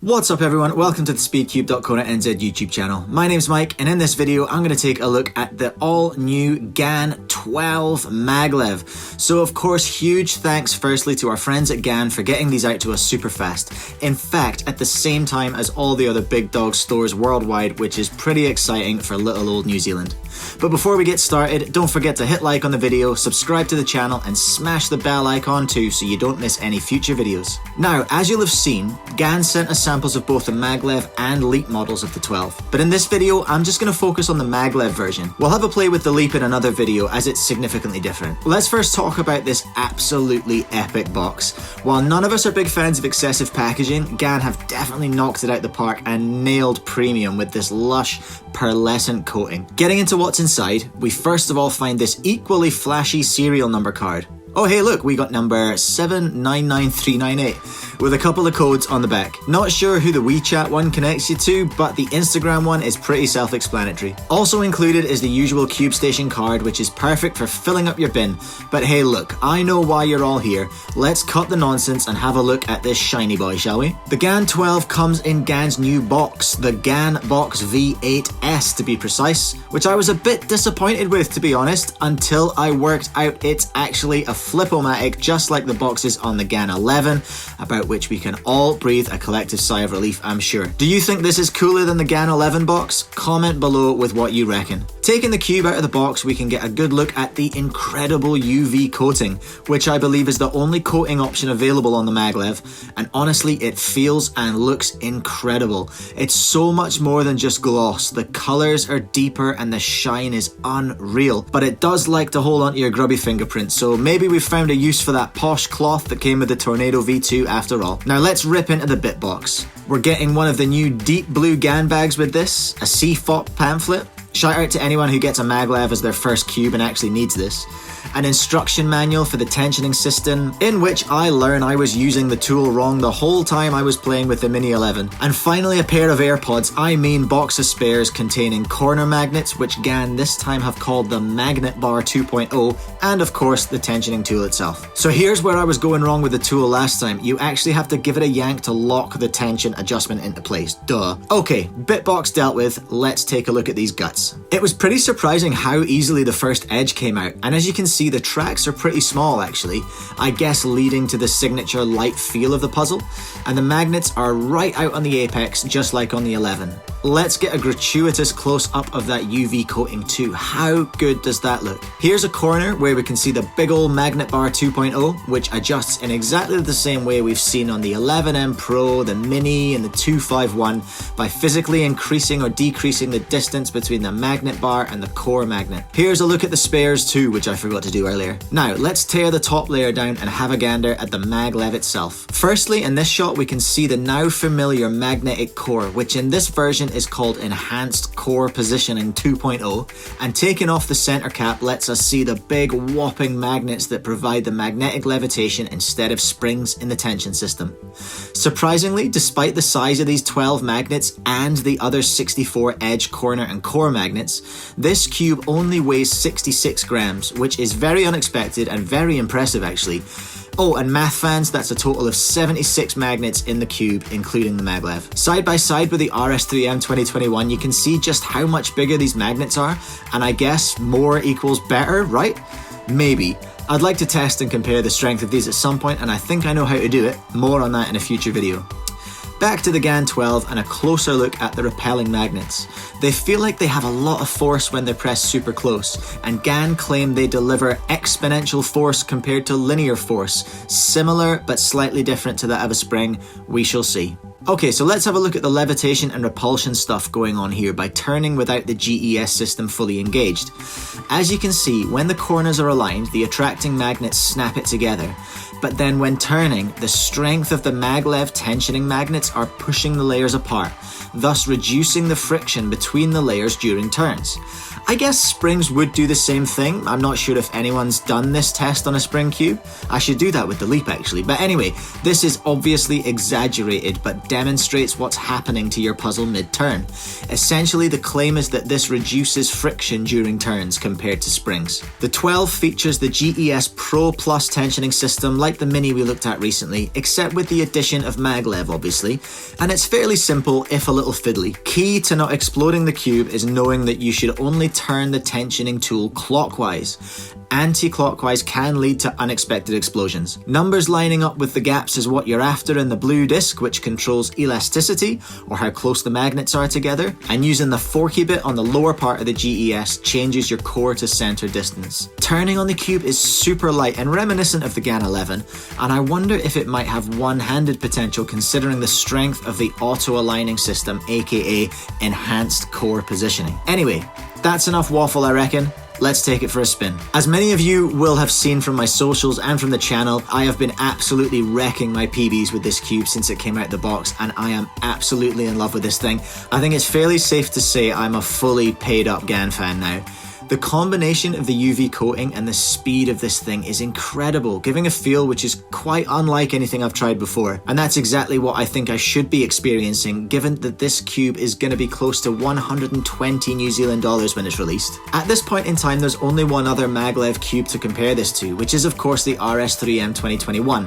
What's up everyone, welcome to the Speedcube.co.nz YouTube channel. My name's Mike, and in this video I'm going to take a look at the all-new GAN 12 Maglev. So of course, huge thanks firstly to our friends at GAN for getting these out to us super fast. In fact, at the same time as all the other big dog stores worldwide, which is pretty exciting for little old New Zealand. But before we get started, don't forget to hit like on the video, subscribe to the channel, and smash the bell icon too so you don't miss any future videos. Now, as you'll have seen, GAN sent us samples of both the Maglev and Leap models of the 12. But in this video, I'm just going to focus on the Maglev version. We'll have a play with the Leap in another video as it's significantly different. Let's first talk about this absolutely epic box. While none of us are big fans of excessive packaging, GAN have definitely knocked it out the park and nailed premium with this lush, pearlescent coating. Getting into what's inside, we first of all find this equally flashy serial number card. Oh hey look, we got number 799398 with a couple of codes on the back. Not sure who the WeChat one connects you to, but the Instagram one is pretty self-explanatory. Also included is the usual Cube Station card, which is perfect for filling up your bin. But hey look, I know why you're all here. Let's cut the nonsense and have a look at this shiny boy, shall we? The GAN 12 comes in GAN's new box, the GAN Box V8S to be precise, which I was a bit disappointed with, to be honest, until I worked out it's actually a Flip-O-Matic, just like the boxes on the GAN 11, about which we can all breathe a collective sigh of relief, I'm sure. Do you think this is cooler than the GAN 11 box? Comment below with what you reckon. Taking the cube out of the box, we can get a good look at the incredible UV coating, which I believe is the only coating option available on the Maglev, and honestly, it feels and looks incredible. It's so much more than just gloss. The colors are deeper and the shine is unreal, but it does like to hold onto your grubby fingerprints, so maybe we've found a use for that posh cloth that came with the Tornado V2 after all. Now let's rip into the bit box. We're getting one of the new deep blue GAN bags with this, a CFOP pamphlet. Shout out to anyone who gets a Maglev as their first cube and actually needs this. An instruction manual for the tensioning system, in which I learn I was using the tool wrong the whole time I was playing with the Mini 11. And finally a pair of AirPods, I mean box of spares containing corner magnets, which GAN this time have called the Magnet Bar 2.0, and of course the tensioning tool itself. So here's where I was going wrong with the tool last time. You actually have to give it a yank to lock the tension adjustment into place, duh. Okay, bitbox dealt with, let's take a look at these guts. It was pretty surprising how easily the first edge came out, and as you can see, the tracks are pretty small actually, I guess leading to the signature light feel of the puzzle, and the magnets are right out on the apex just like on the 11. Let's get a gratuitous close-up of that UV coating too. How good does that look? Here's a corner where we can see the big old Magnet Bar 2.0, which adjusts in exactly the same way we've seen on the 11M Pro, the Mini, and the 251 by physically increasing or decreasing the distance between the magnet bar and the core magnet. Here's a look at the spares too, which I forgot to do earlier. Now, let's tear the top layer down and have a gander at the Maglev itself. Firstly, in this shot, we can see the now familiar magnetic core, which in this version is called Enhanced Core Positioning 2.0, and taking off the center cap lets us see the big whopping magnets that provide the magnetic levitation instead of springs in the tension system. Surprisingly, despite the size of these 12 magnets and the other 64 edge, corner, and core magnets, this cube only weighs 66 grams, which is very unexpected and very impressive actually. Oh, and math fans, that's a total of 76 magnets in the cube, including the Maglev. Side by side with the RS3M 2021, you can see just how much bigger these magnets are, and I guess more equals better, right? Maybe. I'd like to test and compare the strength of these at some point, and I think I know how to do it. More on that in a future video. Back to the GAN 12 and a closer look at the repelling magnets. They feel like they have a lot of force when they're pressed super close, and GAN claim they deliver exponential force compared to linear force, similar but slightly different to that of a spring. We shall see. Okay, so let's have a look at the levitation and repulsion stuff going on here by turning without the GES system fully engaged. As you can see, when the corners are aligned, the attracting magnets snap it together. But then when turning, the strength of the Maglev tensioning magnets are pushing the layers apart, thus reducing the friction between the layers during turns. I guess springs would do the same thing. I'm not sure if anyone's done this test on a spring cube. I should do that with the Leap actually. But anyway, this is obviously exaggerated but demonstrates what's happening to your puzzle mid-turn. Essentially, the claim is that this reduces friction during turns compared to springs. The 12 features the GES Pro Plus tensioning system like the Mini we looked at recently, except with the addition of Maglev obviously, and it's fairly simple if a little fiddly. Key to not exploding the cube is knowing that you should only turn the tensioning tool clockwise. Anti-clockwise can lead to unexpected explosions. Numbers lining up with the gaps is what you're after in the blue disc, which controls elasticity, or how close the magnets are together, and using the forky bit on the lower part of the GES changes your core to center distance. Turning on the cube is super light and reminiscent of the GAN 11, and I wonder if it might have one-handed potential considering the strength of the auto-aligning system, aka enhanced core positioning. Anyway, that's enough waffle I reckon. Let's take it for a spin. As many of you will have seen from my socials and from the channel, I have been absolutely wrecking my PBs with this cube since it came out the box, and I am absolutely in love with this thing. I think it's fairly safe to say I'm a fully paid up GAN fan now. The combination of the UV coating and the speed of this thing is incredible, giving a feel which is quite unlike anything I've tried before. And that's exactly what I think I should be experiencing, given that this cube is going to be close to 120 New Zealand dollars when it's released. At this point in time, there's only one other Maglev cube to compare this to, which is of course the RS3M 2021.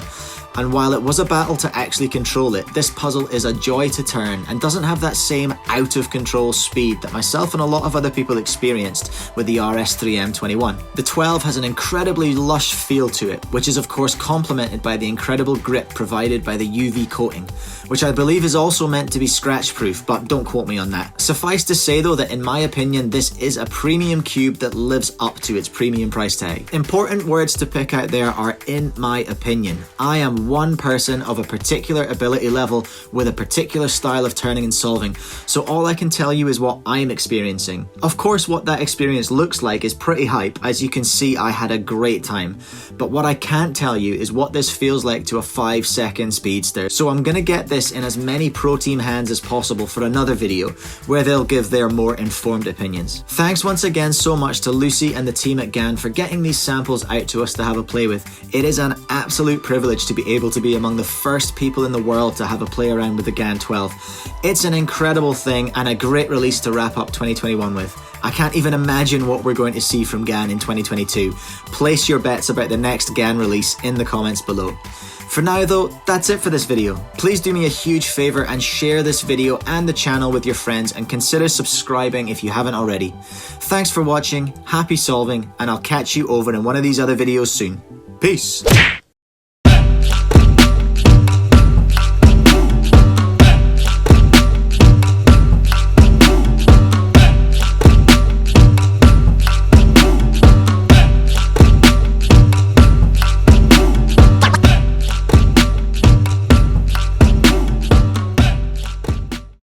And while it was a battle to actually control it, this puzzle is a joy to turn and doesn't have that same out of control speed that myself and a lot of other people experienced with the RS3M 21. The 12 has an incredibly lush feel to it, which is of course complemented by the incredible grip provided by the UV coating, which I believe is also meant to be scratch proof, but don't quote me on that. Suffice to say though that in my opinion this is a premium cube that lives up to its premium price tag. Important words to pick out there are in my opinion. I am one person of a particular ability level with a particular style of turning and solving, so all I can tell you is what I'm experiencing. Of course what that experience looks like is pretty hype. As you can see, I had a great time, but what I can't tell you is what this feels like to a 5-second speedster, so I'm gonna get this in as many pro team hands as possible for another video where they'll give their more informed opinions. Thanks once again so much to Lucy and the team at GAN for getting these samples out to us to have a play with. It is an absolute privilege to be able to be among the first people in the world to have a play around with the GAN 12. It's an incredible thing and a great release to wrap up 2021 with. I can't even imagine what we're going to see from GAN in 2022. Place your bets about the next GAN release in the comments below. For now though, that's it for this video. Please do me a huge favour and share this video and the channel with your friends, and consider subscribing if you haven't already. Thanks for watching, happy solving, and I'll catch you over in one of these other videos soon. Peace!